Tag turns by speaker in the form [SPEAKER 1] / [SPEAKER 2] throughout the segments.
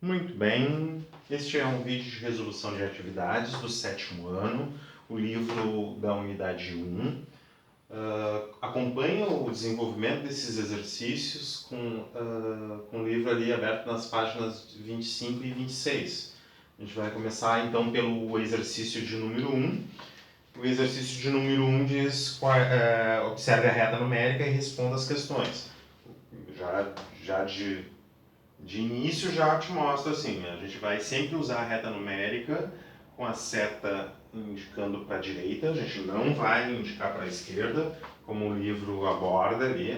[SPEAKER 1] Muito bem, este é um vídeo de resolução de atividades do 7º ano, o livro da unidade 1. Acompanha o desenvolvimento desses exercícios com o livro ali aberto nas páginas 25 e 26. A gente vai começar então pelo exercício de número 1. O exercício de número 1 diz, observe a reta numérica e responda as questões. Já de início já te mostro assim, a gente vai sempre usar a reta numérica com a seta indicando para a direita, a gente não vai indicar para a esquerda, como o livro aborda ali,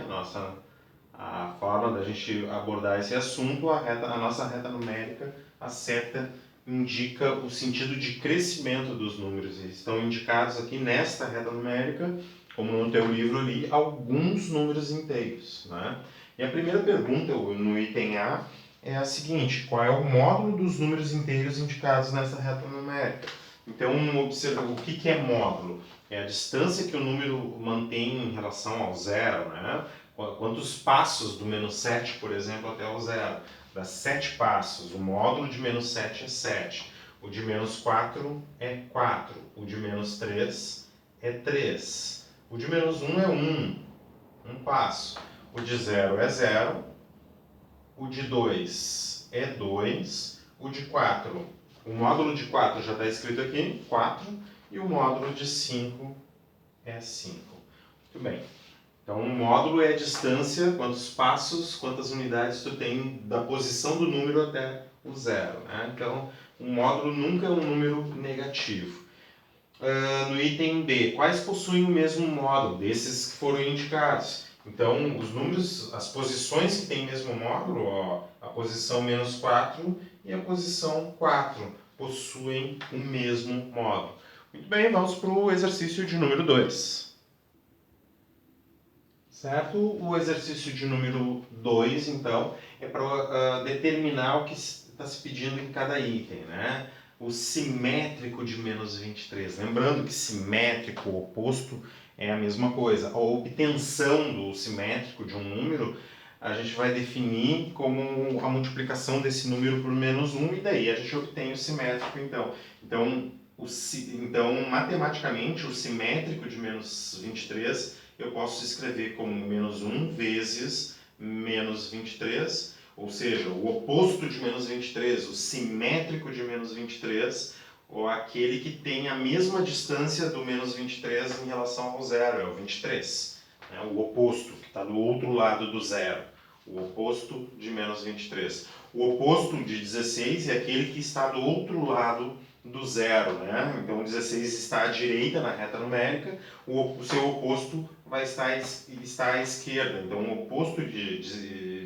[SPEAKER 1] a forma da gente abordar esse assunto, a nossa reta numérica, a seta indica o sentido de crescimento dos números. Eles estão indicados aqui nesta reta numérica, como no teu livro ali, alguns números inteiros, né? E a primeira pergunta no item A é a seguinte: qual é o módulo dos números inteiros indicados nessa reta numérica? Então, observa o que é módulo. É a distância que o número mantém em relação ao zero, né? Quantos passos do menos 7, por exemplo, até o zero? Dá 7 passos. O módulo de menos 7 é 7. O de menos 4 é 4. O de menos 3 é 3. O de menos 1 é 1. Um passo. O de 0 é 0. O de 2 é 2. O de 4, o módulo de 4 já está escrito aqui, 4. E o módulo de 5 é 5. Muito bem. Então, um módulo é a distância, quantos passos, quantas unidades tu tem da posição do número até o zero, né? Então, um módulo nunca é um número negativo. No item B, quais possuem o mesmo módulo desses que foram indicados? Então, os números, as posições que têm o mesmo módulo, ó, a posição menos 4 e a posição 4, possuem o mesmo módulo. Muito bem, vamos para o exercício de número 2. Certo? O exercício de número 2, então, é para determinar o que está se pedindo em cada item, né? O simétrico de menos 23. Lembrando que simétrico, oposto, é a mesma coisa. A obtenção do simétrico de um número, a gente vai definir como a multiplicação desse número por menos 1, e daí a gente obtém o simétrico, então. Então, matematicamente, o simétrico de menos 23 eu posso escrever como menos 1 vezes menos 23, ou seja, o oposto de menos 23, o simétrico de menos 23, ou aquele que tem a mesma distância do menos 23 em relação ao zero, é o 23. Né? O oposto, que está do outro lado do zero. O oposto de menos 23. O oposto de 16 é aquele que está do outro lado do zero, né? Então, o 16 está à direita na reta numérica, o seu oposto vai estar à esquerda. Então, o oposto de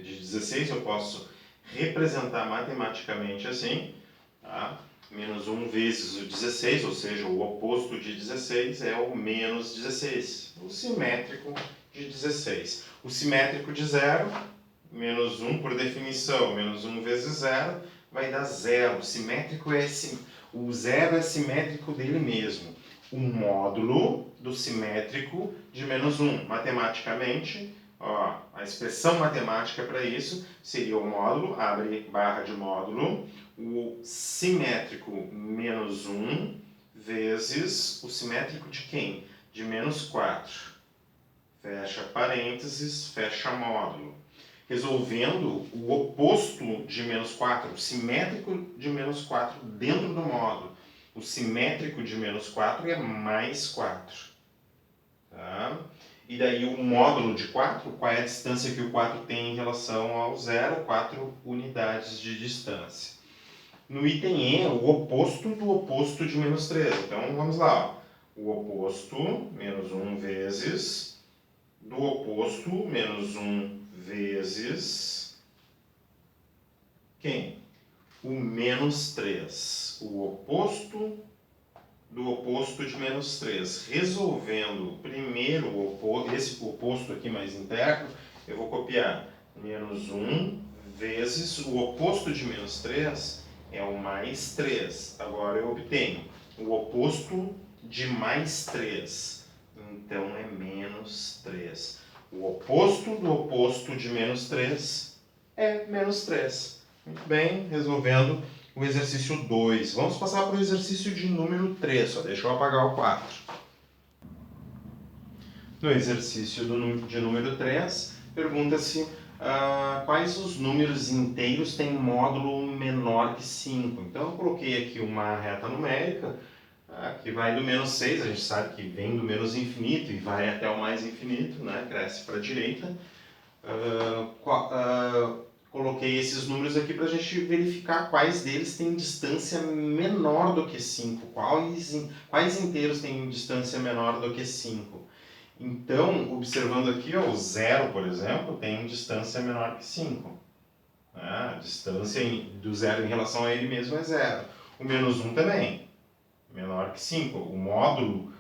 [SPEAKER 1] 16 eu posso representar matematicamente assim, tá? Menos 1 vezes o 16, ou seja, o oposto de 16 é o menos 16, o simétrico de 16. O simétrico de 0, menos 1 por definição, menos 1 vezes 0, vai dar 0. O simétrico o 0 é simétrico dele mesmo. O módulo do simétrico de menos 1. Matematicamente, ó, a expressão matemática para isso seria o módulo, abre barra de módulo, o simétrico menos 1 vezes o simétrico de quem? De menos 4. Fecha parênteses, fecha módulo. Resolvendo o oposto de menos 4, o simétrico de menos 4 dentro do módulo. O simétrico de menos 4 é mais 4. Tá? E daí o módulo de 4, qual é a distância que o 4 tem em relação ao zero? 4 unidades de distância. No item E, o oposto do oposto de menos 3. Então, vamos lá. Ó. O oposto, menos 1 vezes, do oposto, menos 1 vezes, quem? O menos 3. O oposto do oposto de menos 3. Resolvendo primeiro esse oposto aqui mais interno, eu vou copiar menos 1 vezes o oposto de menos 3 é o mais 3. Agora eu obtenho o oposto de mais 3. Então é menos 3. O oposto do oposto de menos 3 é menos 3. Muito bem, resolvendo o exercício 2. Vamos passar para o exercício de número 3, só deixa eu apagar o 4. No exercício de número 3, pergunta-se quais os números inteiros têm módulo menor que 5. Então eu coloquei aqui uma reta numérica que vai do menos 6, a gente sabe que vem do menos infinito e vai até o mais infinito, né? Cresce para a direita. Coloquei esses números aqui para a gente verificar quais deles têm distância menor do que 5, quais inteiros têm distância menor do que 5. Então, observando aqui, ó, o 0, por exemplo, tem distância menor que 5. A distância do 0 em relação a ele mesmo é 0. O menos 1 também, menor que 5. O módulo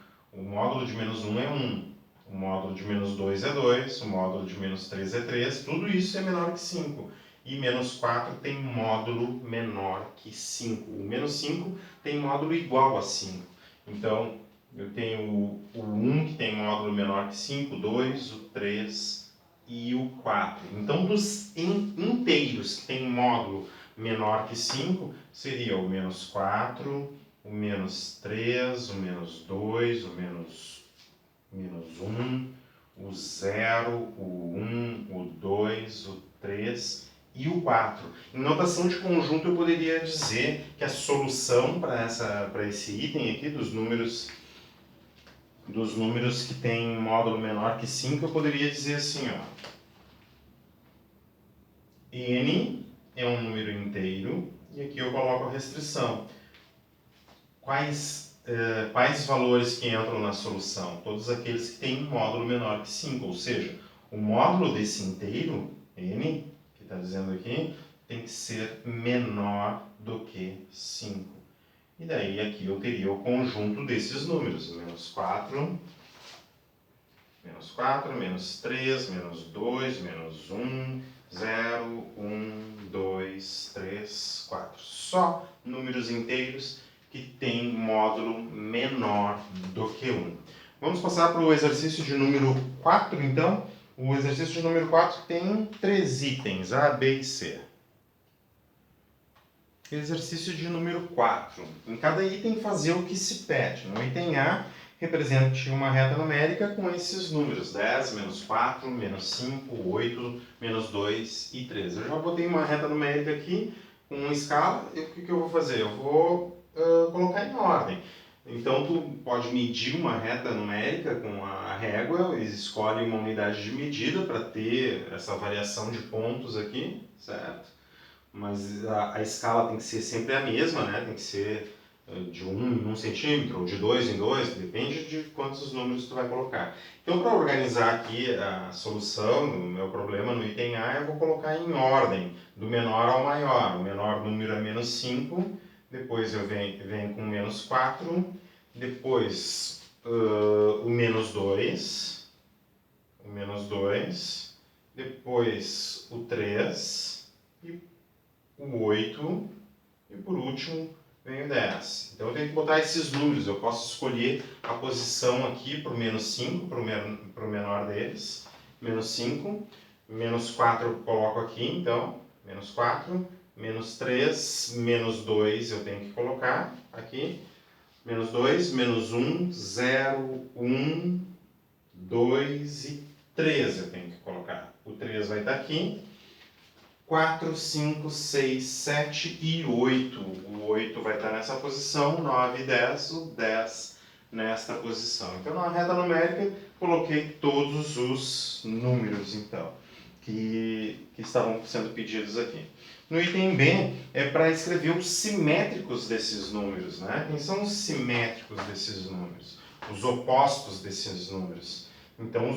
[SPEAKER 1] de menos 1 é 1. O módulo de menos 2 é 2. O módulo de menos 3 é 3. Tudo isso é menor que 5. E menos 4 tem módulo menor que 5. O menos 5 tem módulo igual a 5. Então, eu tenho o 1 que tem módulo menor que 5, o 2, o 3 e o 4. Então, dos inteiros que tem módulo menor que 5, seria o menos 4, o menos 3, o menos 2, o menos 1, o 0, o 1, o 2, o 3 e o 4. Em notação de conjunto, eu poderia dizer que a solução para esse item aqui, dos números que tem módulo menor que 5, eu poderia dizer assim, ó. N é um número inteiro, e aqui eu coloco a restrição. Quais valores que entram na solução? Todos aqueles que têm módulo menor que 5, ou seja, o módulo desse inteiro, n, que está dizendo aqui, tem que ser menor do que 5. E daí aqui eu teria o conjunto desses números, menos 4, menos 3, menos 2, menos 1, 0, 1, 2, 3, 4. Só números inteiros que tem módulo menor do que 1. Vamos passar para o exercício de número 4, então. O exercício de número 4 tem 3 itens, A, B e C. Exercício de número 4. Em cada item fazer o que se pede. No item A, represente uma reta numérica com esses números, 10, menos 4, menos 5, 8, menos 2 e 3. Eu já botei uma reta numérica aqui com uma escala, e o que eu vou fazer? Eu vou colocar em ordem. Então, tu pode medir uma reta numérica com a régua, escolhe uma unidade de medida para ter essa variação de pontos aqui, certo? Mas a escala tem que ser sempre a mesma, né? Tem que ser de 1 em 1 centímetro, ou de 2 em 2, depende de quantos números tu vai colocar. Então, para organizar aqui a solução, o meu problema no item A, eu vou colocar em ordem, do menor ao maior. O menor número é menos 5, depois eu venho com menos 4, depois o menos 2, depois o 3, e o 8 e por último vem o 10. Então eu tenho que botar esses números, eu posso escolher a posição aqui para o menos 5, para o menor deles, menos 5, menos 4 eu coloco aqui, então, menos 4, menos 3, menos 2 eu tenho que colocar aqui, menos 2, menos 1, 0, 1, 2 e 3 eu tenho que colocar. O 3 vai estar aqui. 4, 5, 6, 7 e 8. O 8 vai estar nessa posição, 9 e 10, o 10 nesta posição. Então, na reta numérica, coloquei todos os números, então, que estavam sendo pedidos aqui. No item B, é para escrever os simétricos desses números, né? Quem são os simétricos desses números? Os opostos desses números. Então,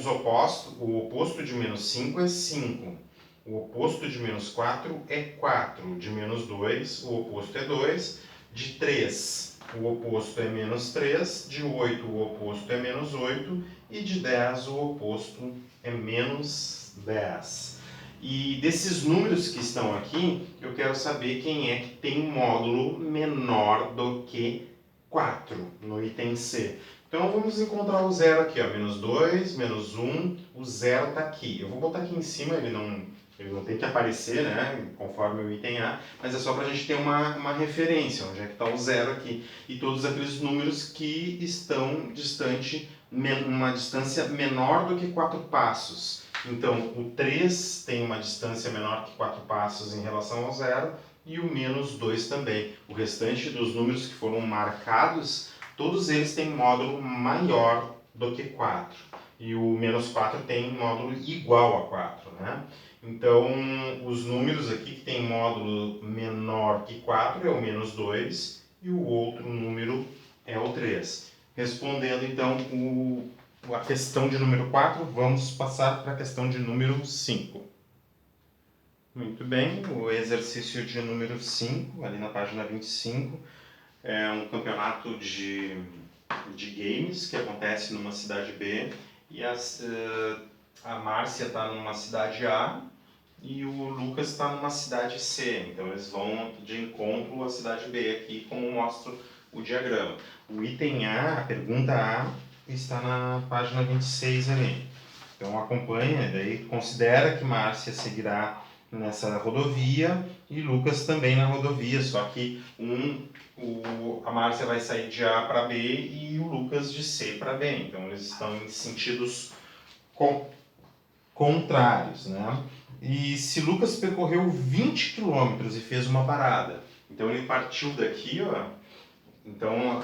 [SPEAKER 1] o oposto de menos 5 é 5. O oposto de menos 4 é 4. De menos 2, o oposto é 2. De 3, o oposto é menos 3. De 8, o oposto é menos 8. E de 10, o oposto é menos 10. E desses números que estão aqui, eu quero saber quem é que tem módulo menor do que 4 no item C. Então, vamos encontrar o zero aqui, ó, menos 2, menos 1, o zero está aqui. Eu vou botar aqui em cima, ele não Ele não tem que aparecer, né, conforme o item A, mas é só para a gente ter uma referência, onde é que está o zero aqui. E todos aqueles números que estão distante, uma distância menor do que 4 passos. Então, o 3 tem uma distância menor que 4 passos em relação ao zero, e o menos 2 também. O restante dos números que foram marcados, todos eles têm módulo maior do que 4. E o menos 4 tem módulo igual a 4, né? Então, os números aqui que tem módulo menor que 4 é o menos 2 e o outro número é o 3. Respondendo, então, a questão de número 4, vamos passar para a questão de número 5. Muito bem, o exercício de número 5, ali na página 25, é um campeonato de games que acontece numa cidade B e a Márcia está numa cidade A e o Lucas está numa cidade C, então eles vão de encontro à cidade B aqui, como mostra o diagrama. O item A, a pergunta A, está na página 26 ali. Então acompanha, daí considera que Márcia seguirá nessa rodovia e Lucas também na rodovia, só que a Márcia vai sair de A para B e o Lucas de C para B, então eles estão em sentidos contrários, né? E se Lucas percorreu 20 km e fez uma parada, então ele partiu daqui, ó. Então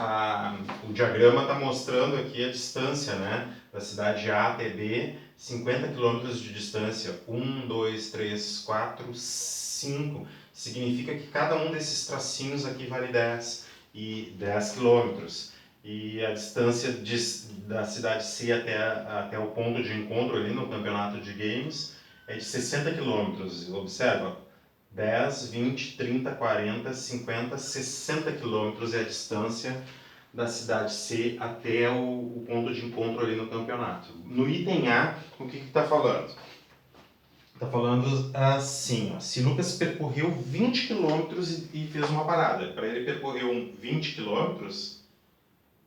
[SPEAKER 1] o diagrama está mostrando aqui a distância, né, da cidade A até B, 50 km de distância, 1, 2, 3, 4, 5, significa que cada um desses tracinhos aqui vale 10, e 10 km. E a distância da cidade C até o ponto de encontro ali no campeonato de games é de 60 km. Observa, 10, 20, 30, 40, 50, 60 quilômetros é a distância da cidade C até o ponto de encontro ali no campeonato. No item A, o que está falando? Está falando assim, ó, se Lucas percorreu 20 quilômetros e fez uma parada. Para ele percorrer 20 quilômetros,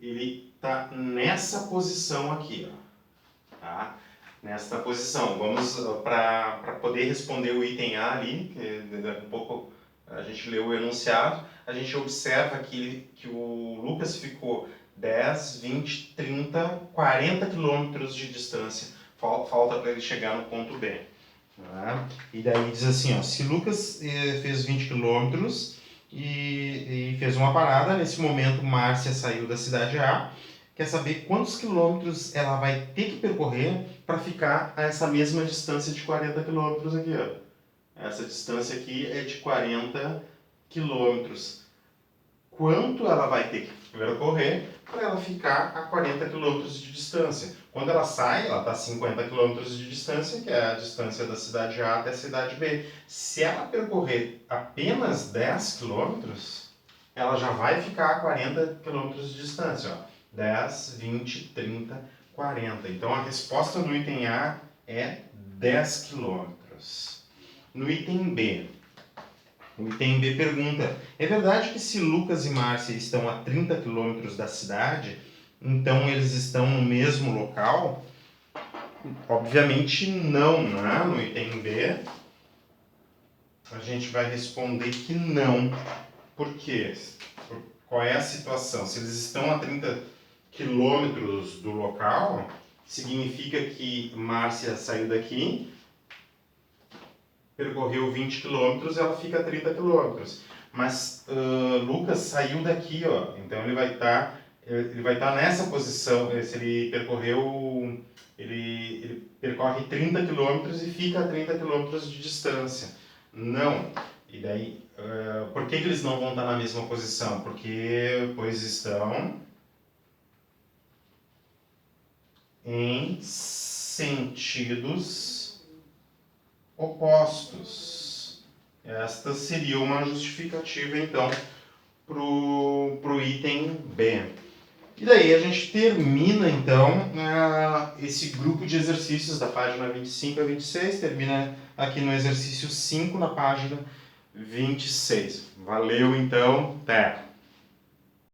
[SPEAKER 1] ele está nessa posição aqui, ó, tá? Nesta posição. Vamos para poder responder o item A ali, que daqui a pouco a gente lê o enunciado, a gente observa que o Lucas ficou 10, 20, 30, 40 quilômetros de distância. Falta para ele chegar no ponto B. Tá? E daí diz assim, ó, se Lucas fez 20 quilômetros e fez uma parada, nesse momento Márcia saiu da cidade A, quer saber quantos quilômetros ela vai ter que percorrer para ficar a essa mesma distância de 40 quilômetros aqui, ó. Essa distância aqui é de 40 quilômetros. Quanto ela vai ter que percorrer para ela ficar a 40 quilômetros de distância? Quando ela sai, ela está a 50 quilômetros de distância, que é a distância da cidade A até a cidade B. Se ela percorrer apenas 10 quilômetros, ela já vai ficar a 40 quilômetros de distância, ó. 10, 20, 30, 40. Então a resposta no item A é 10 quilômetros. No item B, o item B pergunta, é verdade que se Lucas e Márcia estão a 30 quilômetros da cidade, então eles estão no mesmo local? Obviamente não, né? No item B, a gente vai responder que não. Por quê? Qual é a situação? Se eles estão a 30 quilômetros do local, significa que Márcia saiu daqui, percorreu 20 quilômetros, ela fica a 30 quilômetros. Mas Lucas saiu daqui, ó, então ele vai estar nessa posição. Se ele percorreu, ele percorre 30 quilômetros e fica a 30 quilômetros de distância. Não. E daí, por que eles não vão estar na mesma posição? Porque pois estão em sentidos opostos. Esta seria uma justificativa, então, para o item B. E daí a gente termina, então, esse grupo de exercícios da página 25 a 26, termina aqui no exercício 5, na página 26. Valeu, então, até!